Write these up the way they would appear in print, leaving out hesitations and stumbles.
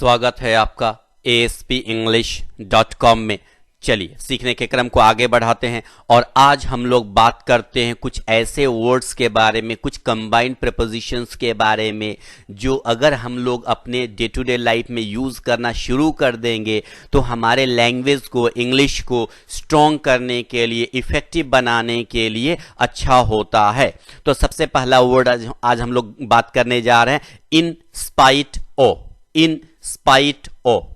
स्वागत है आपका ASPEnglish.com में। चलिए सीखने के क्रम को आगे बढ़ाते हैं और आज हम लोग बात करते हैं कुछ ऐसे वर्ड्स के बारे में, कुछ कंबाइंड प्रीपोजिशंस के बारे में जो अगर हम लोग अपने डे टू डे लाइफ में यूज़ करना शुरू कर देंगे तो हमारे लैंग्वेज को, इंग्लिश को स्ट्रॉन्ग करने के लिए, इफेक्टिव बनाने के लिए अच्छा होता है। तो सबसे पहला वर्ड आज हम लोग बात करने जा रहे हैं in spite of. In spite of.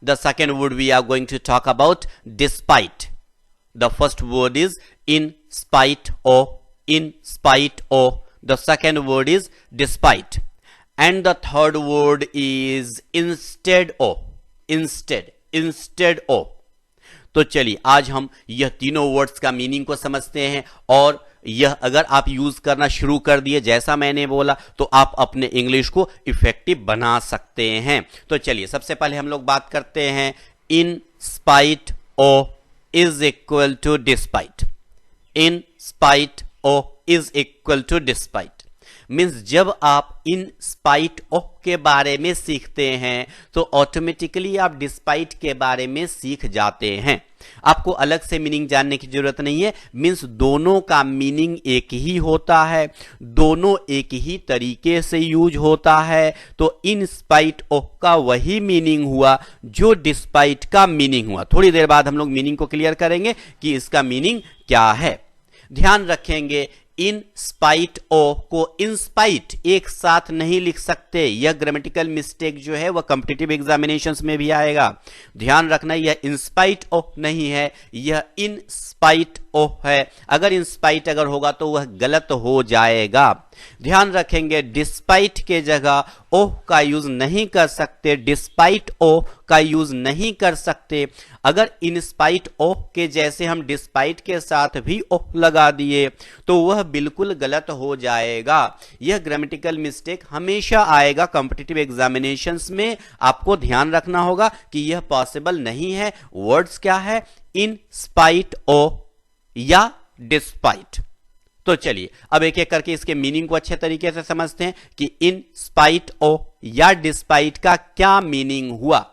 The second word we are going to talk about despite. The first word is in spite of. In spite of. The second word is despite. And the third word is instead of. Instead of. तो चलिए आज हम यह तीनों words का meaning को समझते हैं और यह अगर आप यूज करना शुरू कर दिए जैसा मैंने बोला तो आप अपने इंग्लिश को इफेक्टिव बना सकते हैं। तो चलिए सबसे पहले हम लोग बात करते हैं in spite of is equal to despite. In spite of is equal to despite means जब आप इन स्पाइट ऑफ के बारे में सीखते हैं तो ऑटोमेटिकली आप डिस्पाइट के बारे में सीख जाते हैं। आपको अलग से मीनिंग जानने की जरूरत नहीं है। मीन्स दोनों का मीनिंग एक ही होता है, दोनों एक ही तरीके से यूज होता है। तो इन स्पाइट ऑफ का वही मीनिंग हुआ जो डिस्पाइट का मीनिंग हुआ। थोड़ी देर बाद हम लोग मीनिंग को क्लियर करेंगे कि इसका मीनिंग क्या है। ध्यान रखेंगे इन स्पाइट ऑफ को इन स्पाइट एक साथ नहीं लिख सकते। यह ग्रामेटिकल मिस्टेक जो है वह कॉम्पिटिटिव एग्जामिनेशंस में भी आएगा। ध्यान रखना यह इन स्पाइट ऑफ नहीं है, यह इन स्पाइट ऑफ है। अगर इन स्पाइट अगर होगा तो वह गलत हो जाएगा। ध्यान रखेंगे डिस्पाइट के जगह ओह का यूज नहीं कर सकते, डिस्पाइट ओह का यूज नहीं कर सकते। अगर इन स्पाइट ऑफ के जैसे हम डिस्पाइट के साथ भी ओह लगा दिए तो वह बिल्कुल गलत हो जाएगा। यह ग्रामेटिकल मिस्टेक हमेशा आएगा कॉम्पिटिटिव एग्जामिनेशंस में। आपको ध्यान रखना होगा कि यह पॉसिबल नहीं है। वर्ड्स क्या है? इन स्पाइट ऑफ या डिस्पाइट। तो चलिए अब एक एक करके इसके मीनिंग को अच्छे तरीके से समझते हैं कि इन स्पाइट ऑफ या डिस्पाइट का क्या मीनिंग हुआ।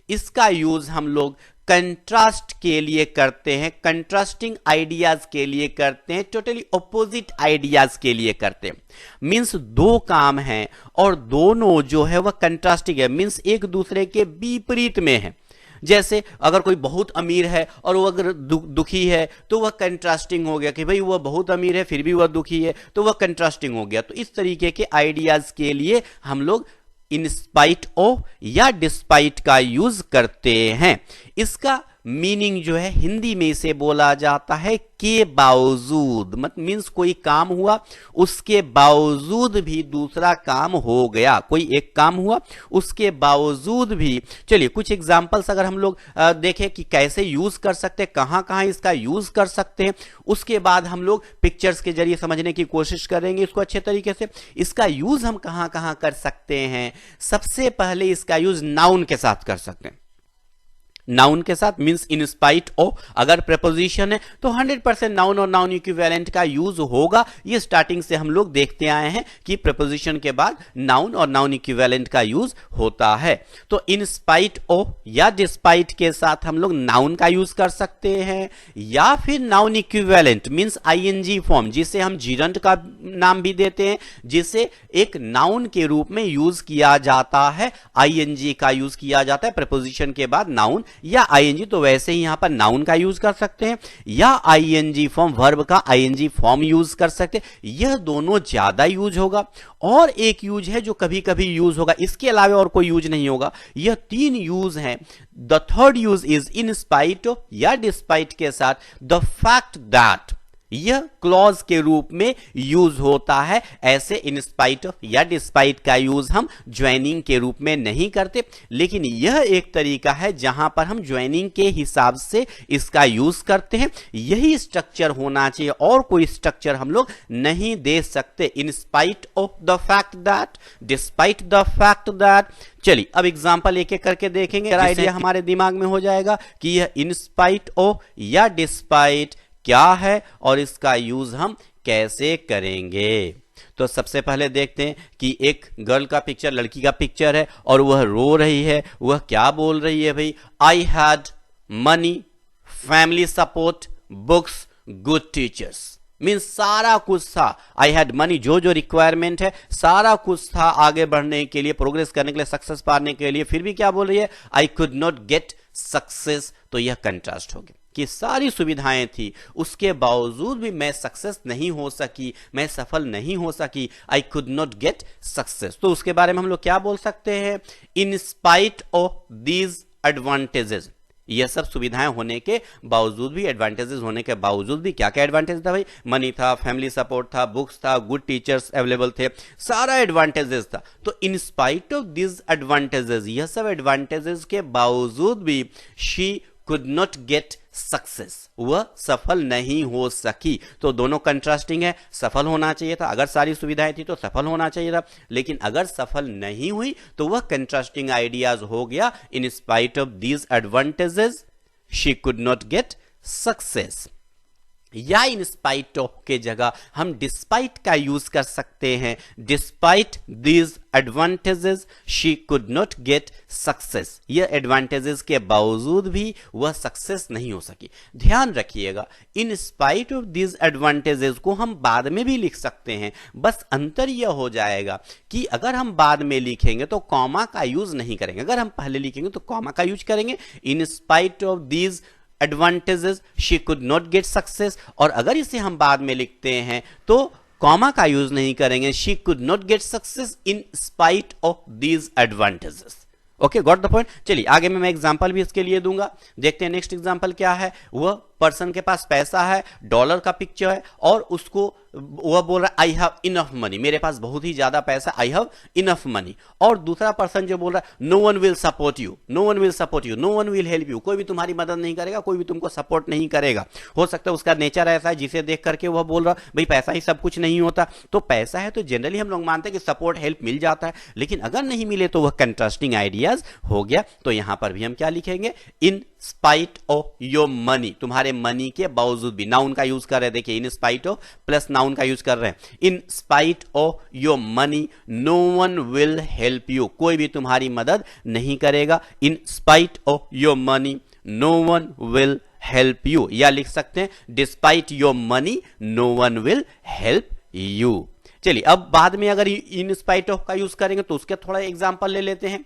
इसका यूज हम लोग कंट्रास्ट के लिए करते हैं, कंट्रास्टिंग आइडियाज के लिए करते हैं, टोटली ऑपोजिट आइडियाज के लिए करते हैं। मींस दो काम हैं और दोनों जो है वह कंट्रास्टिंग है, मींस एक दूसरे के विपरीत में है। जैसे अगर कोई बहुत अमीर है और वो अगर दुखी है तो वह कंट्रास्टिंग हो गया कि भाई वह बहुत अमीर है फिर भी वह दुखी है, तो वह कंट्रास्टिंग हो गया। तो इस तरीके के आइडियाज के लिए हम लोग इन स्पाइट ऑफ या डिस्पाइट का यूज करते हैं। इसका मीनिंग जो है हिंदी में इसे बोला जाता है के बावजूद। मतलब मीन्स कोई काम हुआ उसके बावजूद भी दूसरा काम हो गया, कोई एक काम हुआ उसके बावजूद भी। चलिए कुछ एग्जांपल्स अगर हम लोग देखें कि कैसे यूज कर सकते हैं, कहां कहां इसका यूज कर सकते हैं, उसके बाद हम लोग पिक्चर्स के जरिए समझने की कोशिश करेंगे इसको अच्छे तरीके से। इसका यूज हम कहां कहां कर सकते हैं? सबसे पहले इसका यूज नाउन के साथ कर सकते हैं। नाउन के साथ मींस इन स्पाइट ऑफ अगर प्रीपोजिशन है तो 100% नाउन और नाउन इक्विवेलेंट का यूज होगा। ये स्टार्टिंग से हम लोग देखते आए हैं कि प्रीपोजिशन के बाद नाउन और नाउन इक्विवेलेंट का यूज होता है। तो इन स्पाइट ऑफ या डिस्पाइट के साथ हम लोग नाउन का यूज कर सकते हैं या फिर noun equivalent means ING form, जिसे हम जिरंट का नाम भी देते हैं, जिसे एक नाउन के रूप में यूज किया जाता है। आईएनजी का यूज किया जाता है प्रीपोजिशन के बाद नाउन या आईएनजी, तो वैसे ही यहां पर नाउन का यूज कर सकते हैं या आईएनजी फॉर्म वर्ब का आईएनजी फॉर्म यूज कर सकते हैं। यह दोनों ज्यादा यूज होगा। और एक यूज है जो कभी कभी यूज होगा, इसके अलावा और कोई यूज नहीं होगा। यह तीन यूज हैं। The third use is in spite of या डिस्पाइट के साथ द फैक्ट दैट, यह क्लॉज के रूप में यूज होता है। ऐसे इन स्पाइट ऑफ या डिस्पाइट का यूज हम ज्वाइनिंग के रूप में नहीं करते, लेकिन यह एक तरीका है जहां पर हम ज्वाइनिंग के हिसाब से इसका यूज करते हैं। यही स्ट्रक्चर होना चाहिए और कोई स्ट्रक्चर हम लोग नहीं दे सकते। इन spite of the fact that, despite the fact that. चलिए अब एग्जांपल एक एक करके देखेंगे, आइडिया हमारे दिमाग में हो जाएगा कि यह इन स्पाइट ऑफ या डिस्पाइट क्या है और इसका यूज हम कैसे करेंगे। तो सबसे पहले देखते हैं कि एक गर्ल का पिक्चर, लड़की का पिक्चर है और वह रो रही है। वह क्या बोल रही है भाई? I had money, family support, books, good teachers. Means सारा कुछ था। आई हैड मनी, जो जो रिक्वायरमेंट है सारा कुछ था आगे बढ़ने के लिए, प्रोग्रेस करने के लिए, सक्सेस पाने के लिए। फिर भी क्या बोल रही है? I could not get success. तो यह कंट्रास्ट हो गया कि सारी सुविधाएं थी, उसके बावजूद भी मैं सक्सेस नहीं हो सकी, मैं सफल नहीं हो सकी। I could not get success. तो उसके बारे में हम लोग क्या बोल सकते हैं? In spite of these advantages, ये सब सुविधाएं होने के बावजूद भी, एडवांटेजेस होने के बावजूद भी, क्या क्या एडवांटेज था भाई? मनी था, फैमिली सपोर्ट था, बुक्स था, गुड टीचर्स अवेलेबल थे, सारा एडवांटेजेस था। तो इन स्पाइट ऑफ दिस एडवांटेजेस, यह सब एडवांटेजेस के बावजूद भी she could not get success, वह सफल नहीं हो सकी। तो दोनों कंट्रास्टिंग है। सफल होना चाहिए था, अगर सारी सुविधाएं थी तो सफल होना चाहिए था, लेकिन अगर सफल नहीं हुई तो वह कंट्रास्टिंग आइडियाज हो गया। इन spite of these advantages she could not get success. या इन स्पाइट ऑफ के जगह हम डिस्पाइट का यूज कर सकते हैं। Despite these advantages she could not get success. यह एडवांटेजेस के बावजूद भी वह सक्सेस नहीं हो सकी। ध्यान रखिएगा, इन स्पाइट ऑफ दीज एडवांटेजेस को हम बाद में भी लिख सकते हैं, बस अंतर यह हो जाएगा कि अगर हम बाद में लिखेंगे तो कॉमा का यूज नहीं करेंगे, अगर हम पहले लिखेंगे तो कॉमा का यूज करेंगे। इन spite of these advantages she could not get success. और अगर इसे हम बाद में लिखते हैं तो कॉमा का यूज नहीं करेंगे। She could not get success in spite of these advantages. Okay, got the point. चलिए आगे में मैं एग्जांपल भी इसके लिए दूंगा। देखते हैं नेक्स्ट एग्जांपल क्या है। वह पर्सन के पास पैसा है, डॉलर का पिक्चर है और उसको वह बोल रहा है आई हैव इनफ मनी, मेरे पास बहुत ही ज्यादा पैसा, आई हैव इनफ मनी। और दूसरा पर्सन जो बोल रहा है no one will support you, no one will support you, no one will help you, कोई भी तुम्हारी मदद नहीं करेगा, कोई भी तुमको सपोर्ट नहीं करेगा। हो सकता है उसका नेचर ऐसा है जिसे देख करके वह बोल रहा भाई पैसा ही सब कुछ नहीं होता। तो पैसा है तो जनरली हम लोग मानते हैं कि सपोर्ट हेल्प मिल जाता है, लेकिन अगर नहीं मिले तो वह कंट्रास्टिंग आइडियाज हो गया। तो यहां पर भी हम क्या लिखेंगे? इन स्पाइट ऑफ योर मनी, तुम्हारे मनी के बावजूद भी। नाउन का यूज कर रहे हैं, देखिए in spite of plus noun का यूज कर रहे हैं। In spite of your money no one will help you, कोई भी तुम्हारी मदद नहीं करेगा। In spite of your money no one will help you, या लिख सकते हैं despite your money no one will help you. चलिए अब बाद में अगर इन स्पाइट ऑफ का यूज करेंगे तो उसके थोड़ा एग्जांपल ले लेते हैं।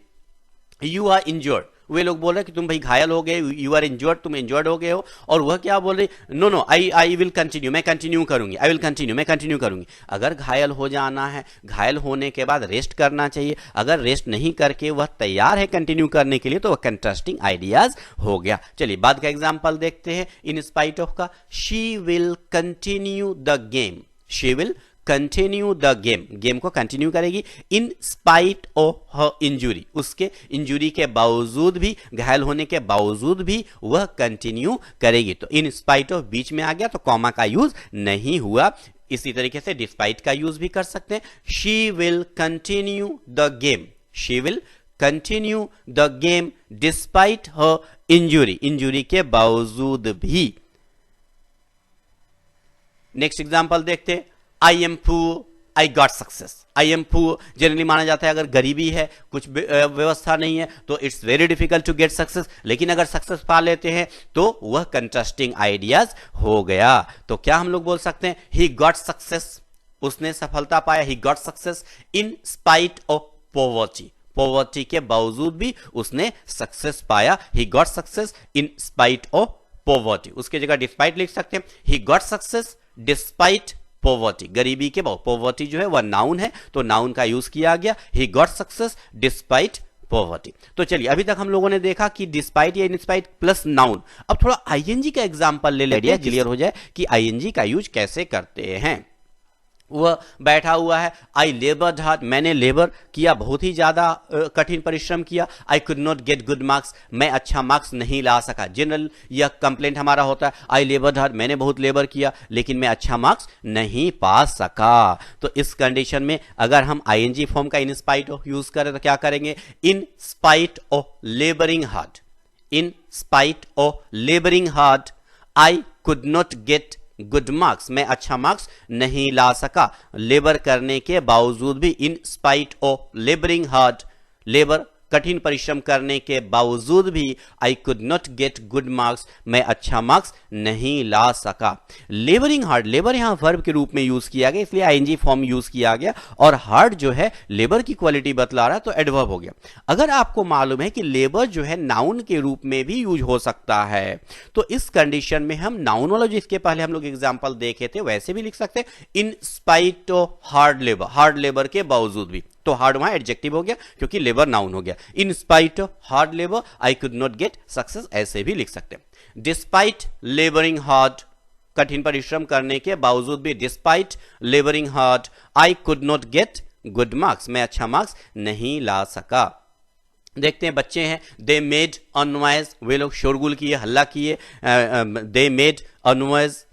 यू आर इंजर्ड, वे लोग बोल रहे हैं कि तुम भाई घायल हो गए, यू आर इंजर्ड, तुम इंजर्ड हो गए हो। और वह क्या बोल रही? No no I will continue, मैं कंटिन्यू करूंगी, आई विल कंटिन्यू, मैं कंटिन्यू करूंगी। अगर घायल हो जाना है, घायल होने के बाद रेस्ट करना चाहिए, अगर रेस्ट नहीं करके वह तैयार है कंटिन्यू करने के लिए तो वह कंट्रास्टिंग आइडियाज हो गया। चलिए बाद का एग्जाम्पल देखते हैं इन स्पाइट ऑफ का। She will continue the game, she will continue the game, game को कंटिन्यू करेगी। इन स्पाइट ऑफ हर इंजुरी, उसके इंजुरी के बावजूद भी, घायल होने के बावजूद भी वह कंटिन्यू करेगी। तो इन स्पाइट ऑफ बीच में आ गया तो कॉमा का यूज नहीं हुआ। इसी तरीके से डिस्पाइट का यूज भी कर सकते हैं। She will continue the game, she will continue the game despite her injury, injury के बावजूद भी। नेक्स्ट एग्जांपल देखते हैं। I am poor, I got success. I am poor generally माना जाता है अगर गरीबी है, कुछ व्यवस्था नहीं है तो it's very difficult to get success, लेकिन अगर सक्सेस पा लेते हैं तो वह कंट्रास्टिंग आइडियाज हो गया। तो क्या हम लोग बोल सकते हैं? ही गॉट सक्सेस, उसने सफलता पाया। He got success in spite of poverty, poverty के बावजूद भी उसने सक्सेस पाया। He got success in spite of poverty. उसके जगह डिस्पाइट लिख सकते हैं। He got success despite poverty, गरीबी के बाद। पॉवर्टी जो है वह नाउन है तो नाउन का यूज किया गया। He got success despite poverty. तो चलिए अभी तक हम लोगों ने देखा कि डिस्पाइट या इनस्पाइट प्लस नाउन। अब थोड़ा आईएनजी का एग्जांपल ले लेते हैं, क्लियर हो जाए कि आईएनजी का यूज कैसे करते हैं। वह बैठा हुआ है। आई लेबर्ड हार्ड, मैंने लेबर किया, बहुत ही ज्यादा कठिन परिश्रम किया। I could not get good marks, मैं अच्छा मार्क्स नहीं ला सका। जनरल यह कंप्लेंट हमारा होता है, आई लेबर्ड हार्ड, मैंने बहुत लेबर किया लेकिन मैं अच्छा मार्क्स नहीं पा सका। तो इस कंडीशन में अगर हम आईएनजी फॉर्म का इन स्पाइट ऑफ यूज करें तो क्या करेंगे? इन spite of labouring hard, in spite of labouring hard I could not get good marks, मैं अच्छा मार्क्स नहीं ला सका, लेबर करने के बावजूद भी, इन spite of labouring hard, labour कठिन परिश्रम करने के बावजूद भी, I could not get good marks, मैं अच्छा मार्क्स नहीं ला सका। लेबरिंग हार्ड, लेबर यहां वर्ब के रूप में यूज किया गया, इसलिए आईएनजी फॉर्म यूज किया गया, और हार्ड जो है लेबर की क्वालिटी बतला रहा है तो एडवर्ब हो गया। अगर आपको मालूम है कि लेबर जो है नाउन के रूप में भी यूज हो सकता है, तो इस कंडीशन में हम नाउन वाला जो इसके पहले हम लोग एग्जाम्पल देखे थे वैसे भी लिख सकते हैं, in spite of hard labour, hard labour के बावजूद भी, तो हार्ड वहां एडजेक्टिव हो गया क्योंकि लेबर नाउन हो गया। इन spite of hard labour I could not get success, ऐसे भी लिख सकते हैं। डिस्पाइट लेबरिंग हार्ड, कठिन परिश्रम करने के बावजूद भी, despite labouring hard I could not get good marks, मैं अच्छा मार्क्स नहीं ला सका। देखते हैं बच्चे हैं, दे मेड अ नॉइज, वे लोग शोरगुल किए, हल्ला किए, they made a noise,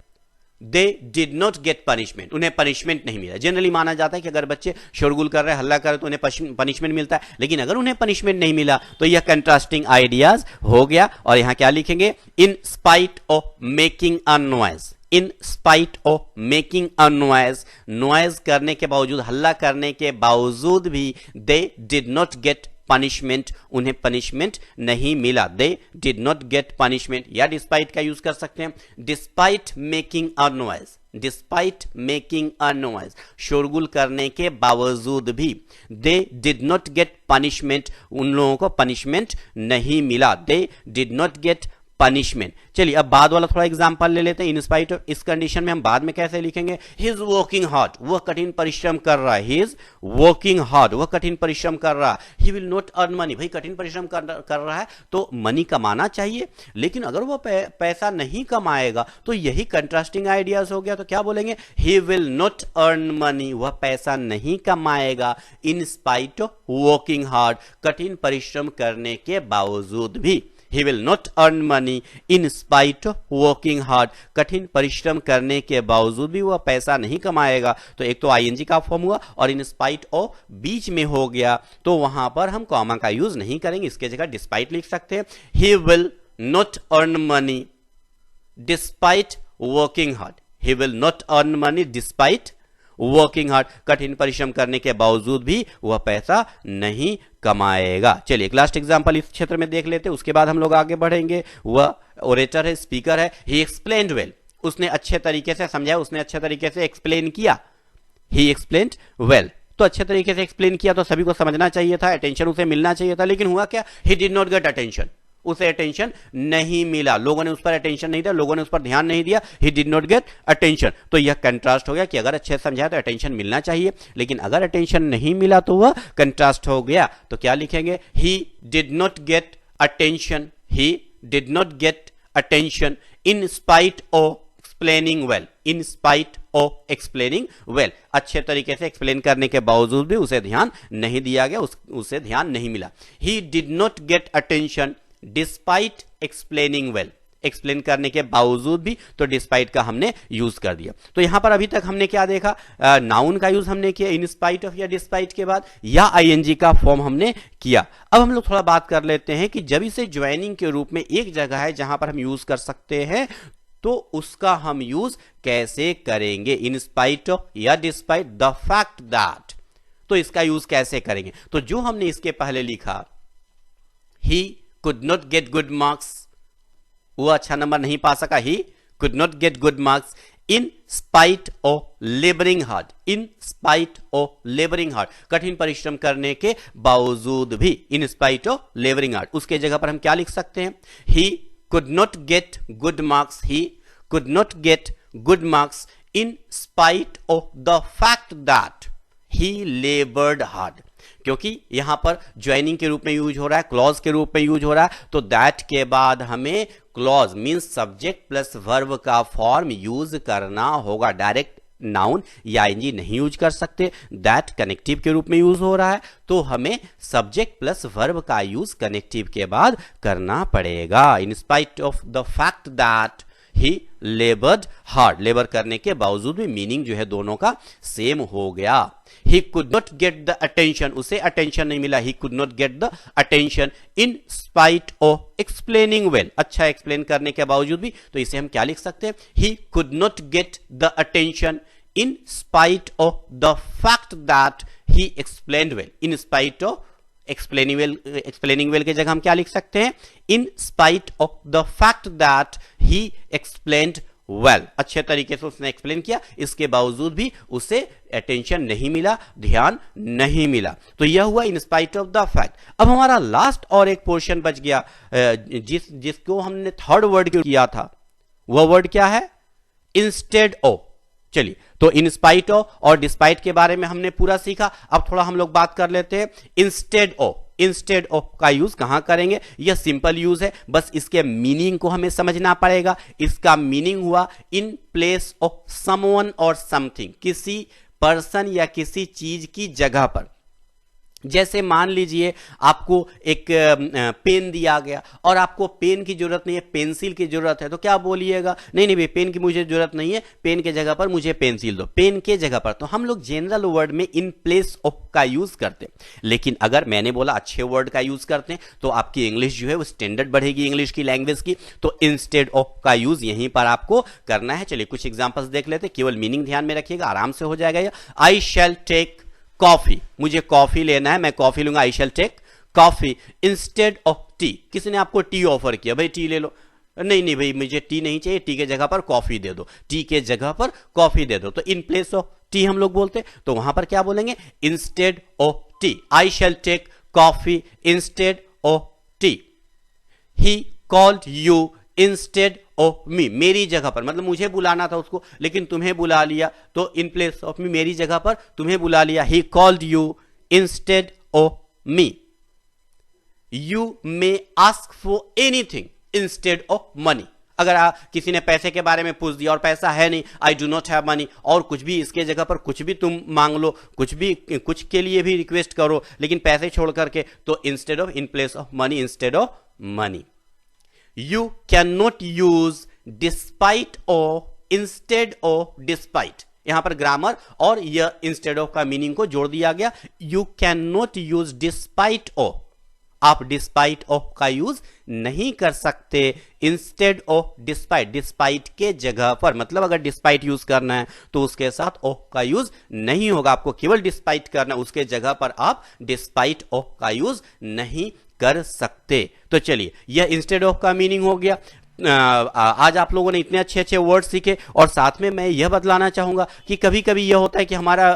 they did not gate punishment, उन्हें पनिशमेंट नहीं मिला। जनरली माना जाता है कि अगर बच्चे शोरगुल कर रहे हैं, हल्ला कर रहे हैं, तो उन्हें पनिशमेंट मिलता है, लेकिन अगर उन्हें पनिशमेंट नहीं मिला तो यह कंट्रास्टिंग आइडियाज हो गया। और यहां क्या लिखेंगे, इन spite of making a noise, in spite of making a noise, noise करने के बावजूद, हल्ला करने के बावजूद भी, they did not gate punishment, उन्हें पनिशमेंट नहीं मिला, they did not gate punishment. या डिस्पाइट का यूज कर सकते हैं, despite making a noise, despite making a noise, शोरगुल करने के बावजूद भी, they did not gate punishment, उन लोगों को पनिशमेंट नहीं मिला, they did not gate punishment. चलिए अब बाद वाला थोड़ा एग्जांपल ले लेते हैं। इन स्पाइट ऑफ, इस कंडीशन में हम बाद में कैसे लिखेंगे, ही इज वर्किंग हार्ड, वह कठिन परिश्रम कर रहा है, ही इज वर्किंग हार्ड, वह कठिन परिश्रम कर रहा है, he will not earn money, भाई कठिन परिश्रम कर रहा है तो मनी कमाना चाहिए, लेकिन अगर वह पैसा नहीं कमाएगा तो यही कंट्रास्टिंग आइडियाज हो गया। तो क्या बोलेंगे, he will not earn money, वह पैसा नहीं कमाएगा, इन स्पाइट ऑफ वर्किंग हार्ड, कठिन परिश्रम करने के बावजूद भी, he will not earn money in spite of working hard, कठिन परिश्रम करने के बावजूद भी वह पैसा नहीं कमाएगा। तो एक तो आईएनजी का फॉर्म हुआ और इन स्पाइट ऑफ बीच में हो गया, तो वहां पर हम कॉमा का यूज नहीं करेंगे, इसके जगह डिस्पाइट लिख सकते हैं। he will not earn money despite working hard, he will not earn money despite working hard, कठिन परिश्रम करने के बावजूद भी वह पैसा नहीं कमाएगा। चलिए एक लास्ट एग्जांपल इस क्षेत्र में देख लेते हैं, उसके बाद हम लोग आगे बढ़ेंगे। वह ओरेटर है, स्पीकर है, ही एक्सप्लेन्ड वेल, उसने अच्छे तरीके से समझाया, उसने अच्छे तरीके से एक्सप्लेन किया, ही एक्सप्लेन्ड वेल, तो अच्छे तरीके से एक्सप्लेन किया तो सभी को समझना चाहिए था, अटेंशन उसे मिलना चाहिए था, लेकिन हुआ क्या, he did not get attention, उसे अटेंशन नहीं मिला, लोगों ने उस पर अटेंशन नहीं दिया, लोगों ने उस पर ध्यान नहीं दिया, he did not get attention. तो यह कंट्रास्ट हो गया कि अगर अच्छे से समझाया तो अटेंशन मिलना चाहिए, लेकिन अगर अटेंशन नहीं मिला तो वह कंट्रास्ट हो गया। तो क्या लिखेंगे, he did not get attention, he did not get attention in spite of explaining well, in spite of explaining well, अच्छे तरीके से एक्सप्लेन करने के बावजूद भी उसे ध्यान नहीं दिया गया, उसे ध्यान नहीं मिला। He did not get attention despite explaining well, explain करने के बावजूद भी, तो डिस्पाइट का हमने यूज कर दिया। तो यहां पर अभी तक हमने क्या देखा, नाउन का यूज हमने किया इन स्पाइट ऑफ या डिस्पाइट के बाद, या आईएनजी का फॉर्म हमने किया। अब हम लोग थोड़ा बात कर लेते हैं कि जब इसे ज्वाइनिंग के रूप में एक जगह है जहां पर हम यूज कर सकते हैं, तो उसका हम यूज कैसे करेंगे, इन स्पाइट ऑफ या डिस्पाइट द फैक्ट दैट, तो इसका यूज कैसे करेंगे। तो जो हमने इसके पहले लिखा, ही could not get good marks, वो अच्छा नंबर नहीं पा सका, he could not get good marks in spite of laboring hard, in spite of laboring hard, कठिन परिश्रम करने के बावजूद भी, in spite of laboring hard, उसके जगह पर हम क्या लिख सकते हैं, he could not get good marks, he could not get good marks in spite of the fact that he labored hard, क्योंकि यहां पर ज्वाइनिंग के रूप में यूज हो रहा है, क्लॉज के रूप में यूज हो रहा है, तो दैट के बाद हमें clause means subject plus verb का फॉर्म यूज करना होगा, डायरेक्ट नाउन या आईएनजी नहीं यूज कर सकते। दैट कनेक्टिव के रूप में यूज हो रहा है, तो हमें सब्जेक्ट प्लस वर्ब का यूज कनेक्टिव के बाद करना पड़ेगा। इन spite of the fact that he लेबर्ड hard, labour करने के बावजूद भी मीनिंग जो है दोनों का सेम हो गया। He could not get the attention, उसे अटेंशन नहीं मिला, he could not get the attention in spite of explaining well, अच्छा एक्सप्लेन करने के बावजूद भी, तो इसे हम क्या लिख सकते हैं, he could not get the attention in spite of the fact that he explained well, in spite of explaining well के जगह हम क्या लिख सकते हैं, in spite of the fact that he explained well, अच्छे तरीके से उसने एक्सप्लेन किया, इसके बावजूद भी उसे अटेंशन नहीं मिला, ध्यान नहीं मिला। तो यह हुआ इन स्पाइट ऑफ द फैक्ट। अब हमारा लास्ट और एक पोर्शन बच गया, जिसको हमने थर्ड वर्ड किया था, वह वर्ड क्या है, इंस्टेड ऑफ। चलिए, तो इन स्पाइट ऑफ और डिस्पाइट के बारे में हमने पूरा सीखा। अब थोड़ा हम लोग बात कर लेते हैं इंस्टेड ऑफ। इंस्टेड ऑफ का यूज कहां करेंगे, यह सिंपल यूज है, बस इसके मीनिंग को हमें समझना पड़ेगा। इसका मीनिंग हुआ इन प्लेस ऑफ समवन और समथिंग, किसी पर्सन या किसी चीज की जगह पर। जैसे मान लीजिए आपको एक पेन दिया गया और आपको पेन की जरूरत नहीं है, पेंसिल की जरूरत है, तो क्या बोलिएगा, नहीं नहीं भाई पेन की मुझे जरूरत नहीं है, पेन के जगह पर मुझे पेंसिल दो, पेन के जगह पर। तो हम लोग जनरल वर्ड में इन प्लेस ऑफ का यूज करते हैं। लेकिन अगर मैंने बोला अच्छे वर्ड का यूज करते हैं तो आपकी इंग्लिश जो है वो स्टैंडर्ड बढ़ेगी, इंग्लिश की लैंग्वेज की। तो इंस्टेड ऑफ का यूज यहीं पर आपको करना है। चलिए कुछ एग्जांपल्स देख लेते हैं, केवल मीनिंग ध्यान में रखिएगा, आराम से हो जाएगा। आई शैल टेक कॉफी, मुझे कॉफी लेना है, मैं कॉफी लूंगा, I shall take coffee instead of tea. किसी ने आपको टी ऑफर किया, भाई टी ले लो, नहीं नहीं भाई मुझे टी नहीं चाहिए, टी के जगह पर कॉफी दे दो, टी के जगह पर कॉफी दे दो। तो इन प्लेस ऑफ टी हम लोग बोलते हैं, तो वहां पर क्या बोलेंगे, instead of tea. I shall take coffee instead of tea. He called you instead of me, मेरी जगह पर, मतलब मुझे बुलाना था उसको लेकिन तुम्हें बुला लिया, तो इन प्लेस ऑफ मी, मेरी जगह पर तुम्हें बुला लिया। ही called you instead of me. You may ask for anything instead of money. अगर किसी ने पैसे के बारे में पूछ दिया और पैसा है नहीं, I do not have money, और कुछ भी इसके जगह पर कुछ भी तुम मांग लो, कुछ के लिए भी रिक्वेस्ट करो, लेकिन पैसे छोड़ करके, तो instead of, in place of money, instead of money. You cannot use despite of instead of despite। यहां पर ग्रामर और यह इंस्टेड ऑफ का मीनिंग को जोड़ दिया गया। You cannot use despite of, आप डिस्पाइट ऑफ का यूज नहीं कर सकते, इंस्टेड ऑफ डिस्पाइट, डिस्पाइट के जगह पर। मतलब अगर डिस्पाइट यूज करना है तो उसके साथ ऑफ का यूज नहीं होगा, आपको केवल डिस्पाइट करना, उसके जगह पर आप डिस्पाइट ऑफ का यूज नहीं कर सकते। तो चलिए, यह इंस्टेड ऑफ का मीनिंग हो गया। आज आप लोगों ने इतने अच्छे अच्छे वर्ड सीखे, और साथ में मैं यह बतलाना चाहूंगा कि कभी कभी यह होता है कि हमारा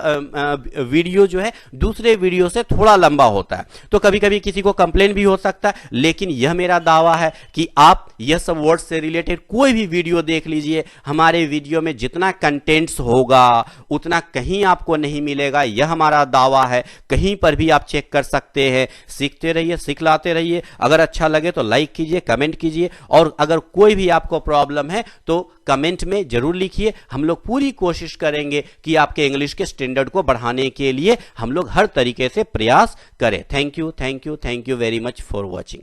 वीडियो जो है दूसरे वीडियो से थोड़ा लंबा होता है, तो कभी कभी किसी को कंप्लेन भी हो सकता है। लेकिन यह मेरा दावा है कि आप यह सब वर्ड से रिलेटेड कोई भी वीडियो देख लीजिए, हमारे वीडियो में जितना कंटेंट्स होगा उतना कहीं आपको नहीं मिलेगा, यह हमारा दावा है। कहीं पर भी आप चेक कर सकते हैं। सीखते रहिए, सिखलाते रहिए। अगर अच्छा लगे तो लाइक कीजिए, कमेंट कीजिए, और अगर कोई भी आपको प्रॉब्लम है तो कमेंट में जरूर लिखिए। हम लोग पूरी कोशिश करेंगे कि आपके इंग्लिश के स्टैंडर्ड को बढ़ाने के लिए हम लोग हर तरीके से प्रयास करें। Thank you very much for watching.